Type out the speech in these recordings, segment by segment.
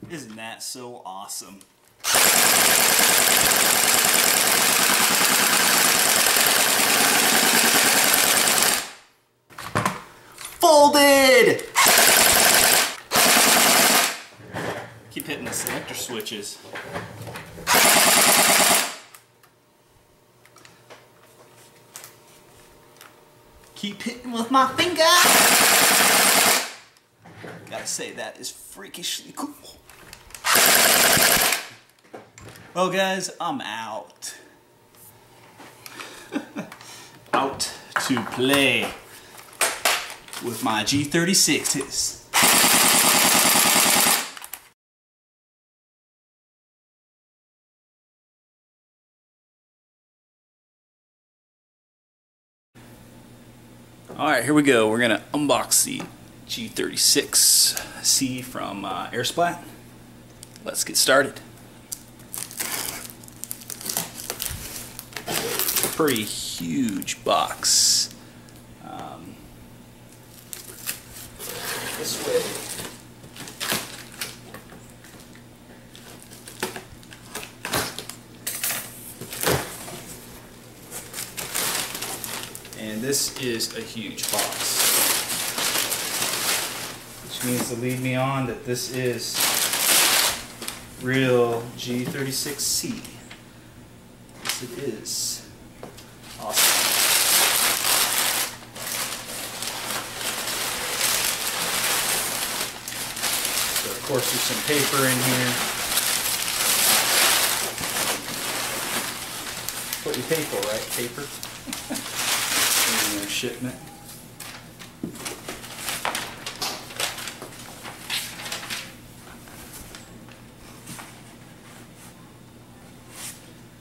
Isn't that so awesome? Folded! Keep hitting the selector switches. Keep hitting with my finger! Gotta say, that is freakishly cool. Well guys, I'm out. Out to play with my G36s. Alright, here we go. We're gonna unbox the G36C from Airsplat. Let's get started. Pretty huge box. This way. And this is a huge box, which means to lead me on that this is real G36C. Yes, it is. Awesome. So of course there's some paper in here. What you pay for, right? Paper. In their shipment.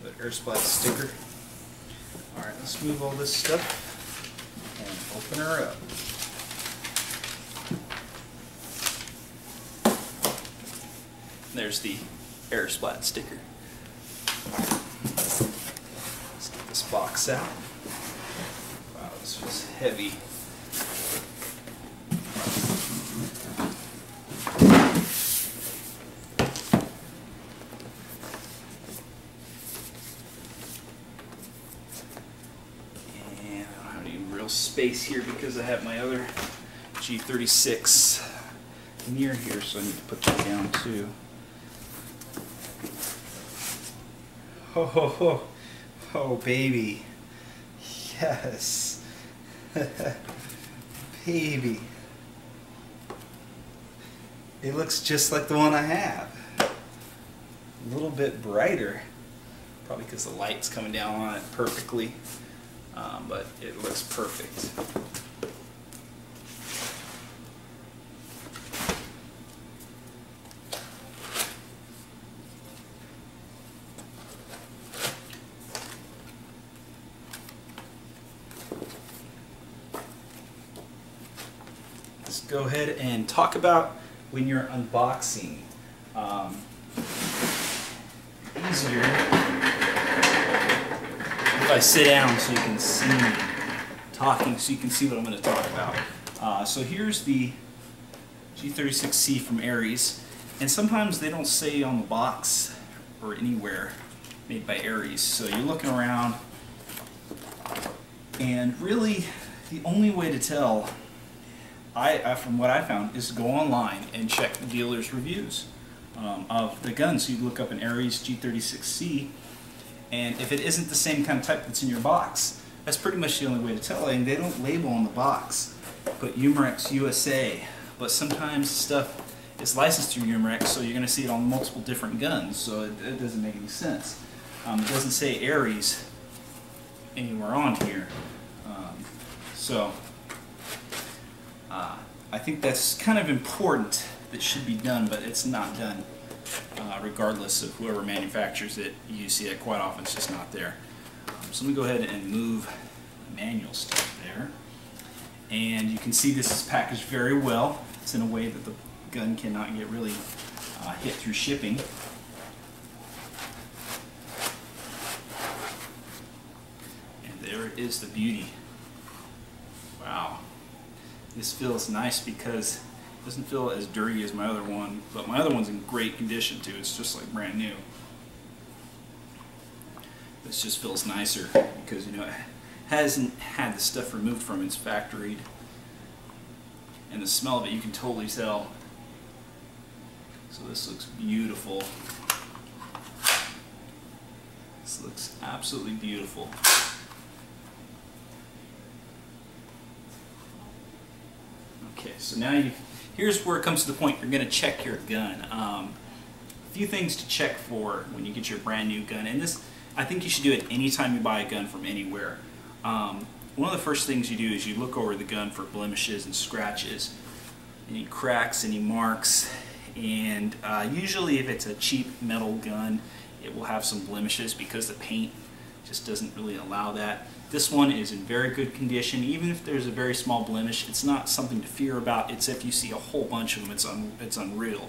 The Airsplat sticker. Alright, let's move all this stuff and open her up. There's the Airsplat sticker. Let's get this box out. Wow, this was heavy. Space here because I have my other G36 near here, so I need to put that down too. Oh, ho, ho. Oh baby, yes. Baby, it looks just like the one I have, a little bit brighter, probably because the light's coming down on it perfectly. But it looks perfect. Let's go ahead and talk about when you're unboxing. Easier if I sit down so you can see me talking, so you can see what I'm going to talk about. So here's the G36C from Aries, and sometimes they don't say on the box or anywhere made by Aries, so you're looking around, and really the only way to tell, from what I found, is to go online and check the dealer's reviews of the gun. So you look up an Aries G36C, and if it isn't the same kind of type that's in your box, that's pretty much the only way to tell. And they don't label on the box, but Umarex USA. But sometimes stuff is licensed through Umarex, so you're going to see it on multiple different guns, so it doesn't make any sense. It doesn't say Aries anywhere on here. I think that's kind of important. That should be done, but it's not done. Regardless of whoever manufactures it, you see it quite often, it's just not there. So let me go ahead and move the manual stuff there. And you can see this is packaged very well. It's in a way that the gun cannot get really hit through shipping. And there is the beauty. Wow. this feels nice because it doesn't feel as dirty as my other one, but my other one's in great condition too. It's just like brand new. This just feels nicer because, you know, it hasn't had the stuff removed from its factory, and the smell of it you can totally tell. So this looks beautiful. This looks absolutely beautiful. Okay, so now here's where it comes to the point you're going to check your gun. A few things to check for when you get your brand new gun, and this, I think you should do it anytime you buy a gun from anywhere. One of the first things you do is you look over the gun for blemishes and scratches, any cracks, any marks, and usually if it's a cheap metal gun, it will have some blemishes because the paint just doesn't really allow that. This one is in very good condition. Even if there's a very small blemish, it's not something to fear about. It's if you see a whole bunch of them, it's unreal.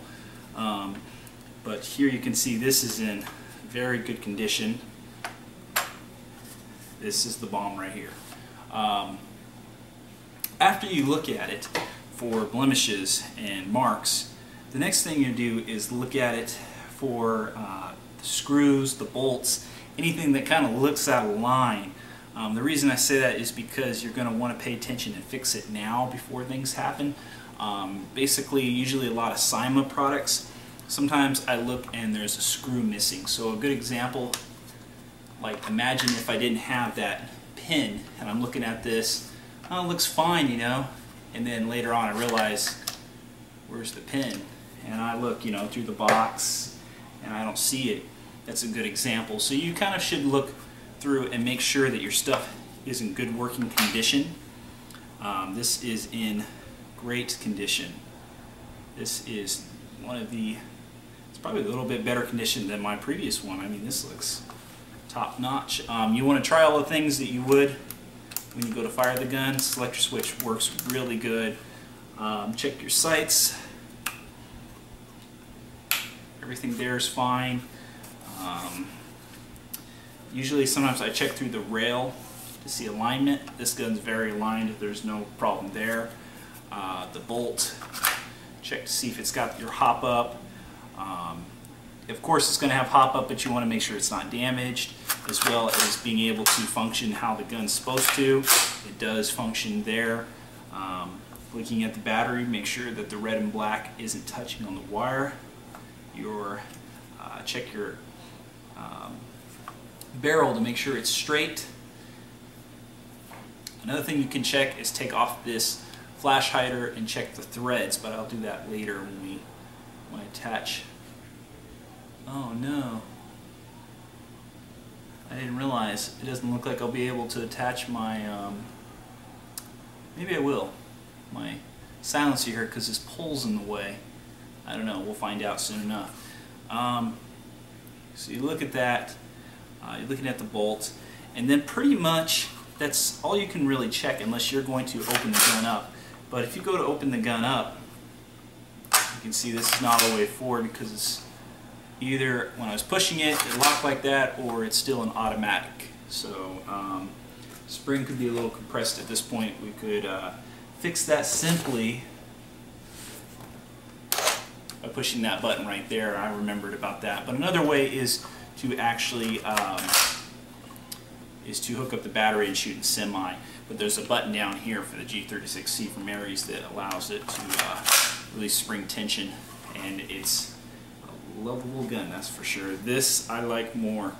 But here you can see this is in very good condition. This is the bomb right here. After you look at it for blemishes and marks, the next thing you do is look at it for the screws, the bolts, anything that kind of looks out of line. The reason I say that is because you're going to want to pay attention and fix it now before things happen. Basically, usually a lot of Cyma products, sometimes I look and there's a screw missing. So a good example, like imagine if I didn't have that pin and I'm looking at this, oh, it looks fine, you know, and then later on I realize, where's the pin? And I look, you know, through the box and I don't see it. That's a good example. So you kind of should look through and make sure that your stuff is in good working condition. This is in great condition. This is one of the, it's probably a little bit better condition than my previous one. I mean, this looks top notch. You want to try all the things that you would when you go to fire the gun. Selector switch works really good. Check your sights. Everything there is fine. Usually sometimes I check through the rail to see alignment. This gun's very aligned, there's no problem there. The bolt, check to see if it's got your hop up. Of course it's going to have hop up, but you want to make sure it's not damaged, as well as being able to function how the gun's supposed to. It does function there. Looking at the battery, make sure that the red and black isn't touching on the wire. Check your barrel to make sure it's straight. Another thing you can check is take off this flash hider and check the threads, but I'll do that later when I attach. Oh no, I didn't realize it doesn't look like I'll be able to attach my maybe I will, my silencer here, because this pole's in the way. I don't know, we'll find out soon enough. So you look at that, you're looking at the bolts, and then pretty much that's all you can really check unless you're going to open the gun up. But if you go to open the gun up, you can see this is not all the way forward because it's either when I was pushing it, it locked like that, or it's still an automatic. So spring could be a little compressed at this point. We could fix that simply by pushing that button right there. I remembered about that. But another way is to actually hook up the battery and shoot in semi. But there's a button down here for the G36C from Aries that allows it to release spring tension, and it's a lovable gun, that's for sure. This I like more.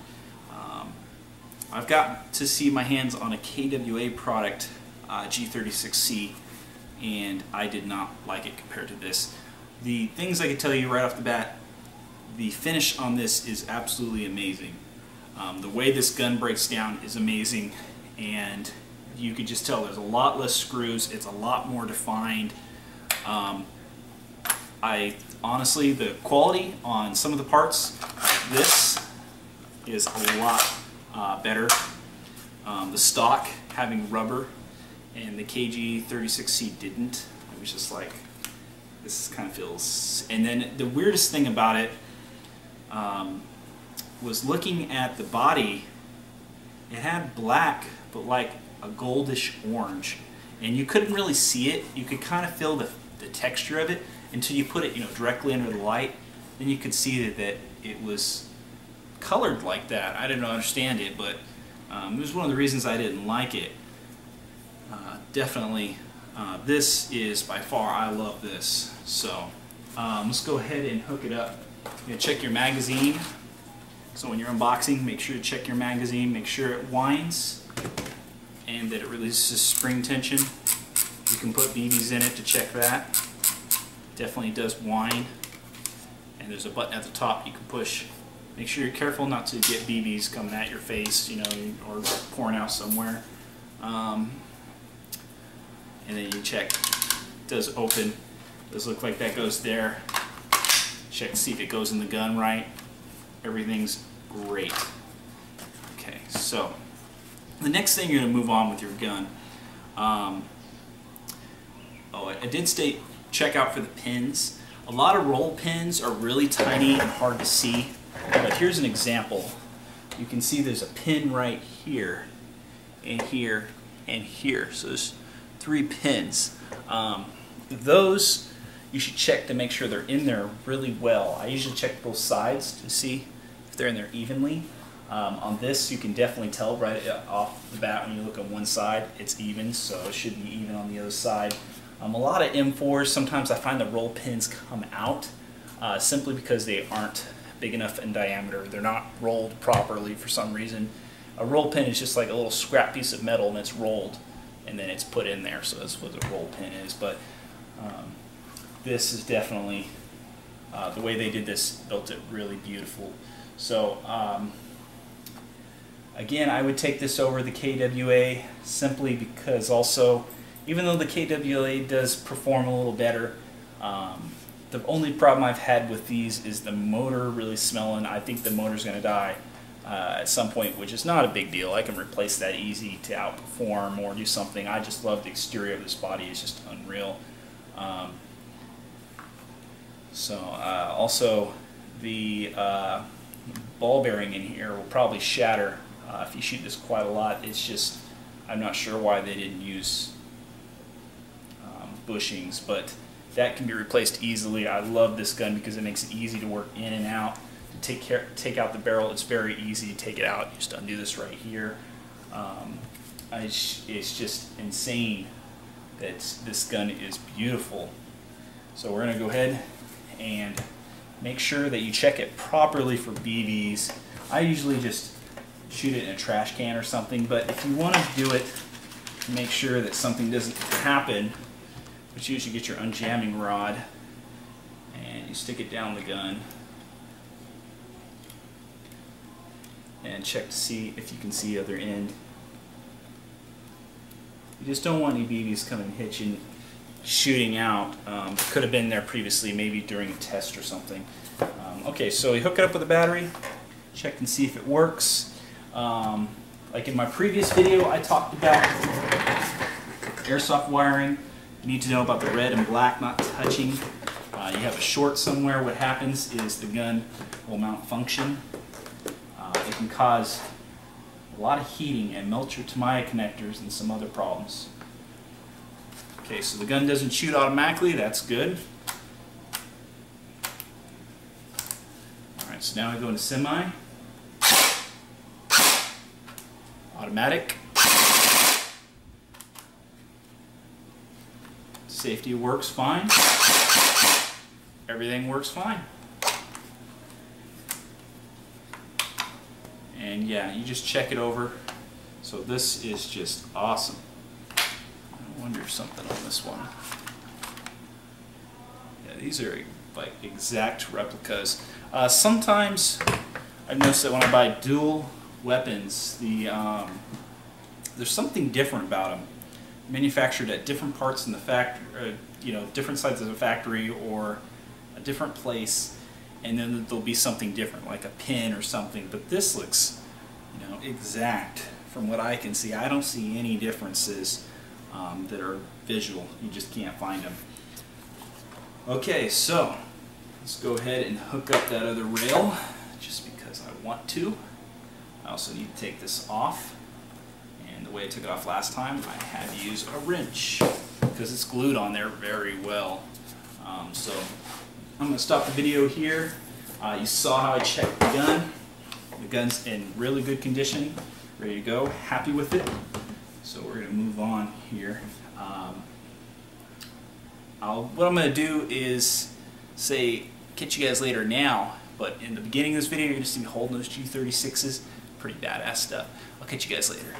I've got to see my hands on a KWA product, G36C, and I did not like it compared to this. The things I can tell you right off the bat, the finish on this is absolutely amazing. The way this gun breaks down is amazing, and you could just tell there's a lot less screws, it's a lot more defined. Honestly, the quality on some of the parts, this is a lot better. The stock having rubber and the KG36C didn't. It was just like, this kind of feels, and then the weirdest thing about it was looking at the body. It had black, but like a goldish orange, and you couldn't really see it. You could kind of feel the texture of it until you put it, you know, directly under the light. Then you could see that it was colored like that. I didn't understand it, but it was one of the reasons I didn't like it. Definitely, this is by far, I love this. So let's go ahead and hook it up. You check your magazine. So when you're unboxing, make sure to check your magazine, make sure it winds and that it releases spring tension. You can put BBs in it to check that. Definitely does wind. And there's a button at the top you can push. Make sure you're careful not to get BBs coming at your face, you know, or pouring out somewhere. And then you check. It does open. It does look like that goes there. Check to see if it goes in the gun right. Everything's great. Okay, so the next thing you're going to move on with your gun. I did state check out for the pins. A lot of roll pins are really tiny and hard to see, but here's an example. You can see there's a pin right here, and here, and here. So there's 3 pins. Those you should check to make sure they're in there really well. I usually check both sides to see if they're in there evenly. On this, you can definitely tell right off the bat when you look on one side, it's even, so it should be even on the other side. A lot of M4s, sometimes I find the roll pins come out simply because they aren't big enough in diameter. They're not rolled properly for some reason. A roll pin is just like a little scrap piece of metal and it's rolled and then it's put in there, so that's what a roll pin is. But this is definitely, the way they did this, built it really beautiful. So again, I would take this over the KWA simply because also, even though the KWA does perform a little better, the only problem I've had with these is the motor really smelling. I think the motor's going to die at some point, which is not a big deal. I can replace that easy to outperform or do something. I just love the exterior of this body. It's just unreal. Also the ball bearing in here will probably shatter if you shoot this quite a lot. It's just, I'm not sure why they didn't use bushings, but that can be replaced easily. I love this gun because it makes it easy to work in and out. To take out the barrel, it's very easy to take it out. You just undo this right here. It's just insane that this gun is beautiful. So we're going to go ahead and make sure that you check it properly for BBs. I usually just shoot it in a trash can or something, but if you want to do it to make sure that something doesn't happen, but you usually get your unjamming rod and you stick it down the gun and check to see if you can see the other end. You just don't want any BBs coming hitching, shooting out. Could have been there previously, maybe during a test or something. Okay, so you hook it up with a battery, check and see if it works. Like in my previous video, I talked about airsoft wiring. You need to know about the red and black not touching. You have a short somewhere, what happens is the gun will malfunction. It can cause a lot of heating and melt your Tamiya connectors and some other problems. Okay, so the gun doesn't shoot automatically, that's good. Alright, so now I go into semi. Automatic. Safety works fine. Everything works fine. And yeah, you just check it over. So this is just awesome. I wonder if something on this one. Yeah, these are like exact replicas. Sometimes I've noticed that when I buy dual weapons, there's something different about them. Manufactured at different parts in the factory, you know, different sides of the factory or a different place, and then there'll be something different, like a pin or something. But this looks, you know, exact from what I can see. I don't see any differences that are visual. You just can't find them. Okay, so let's go ahead and hook up that other rail, just because I want to. I also need to take this off, and the the way I took it off last time, I had to use a wrench because it's glued on there very well. So I'm going to stop the video here. You saw how I checked the gun. The gun's in really good condition, ready to go, happy with it. So we're going to move on here. What I'm going to do is say, catch you guys later now, but in the beginning of this video, you're going to see me holding those G36s. Pretty badass stuff. I'll catch you guys later.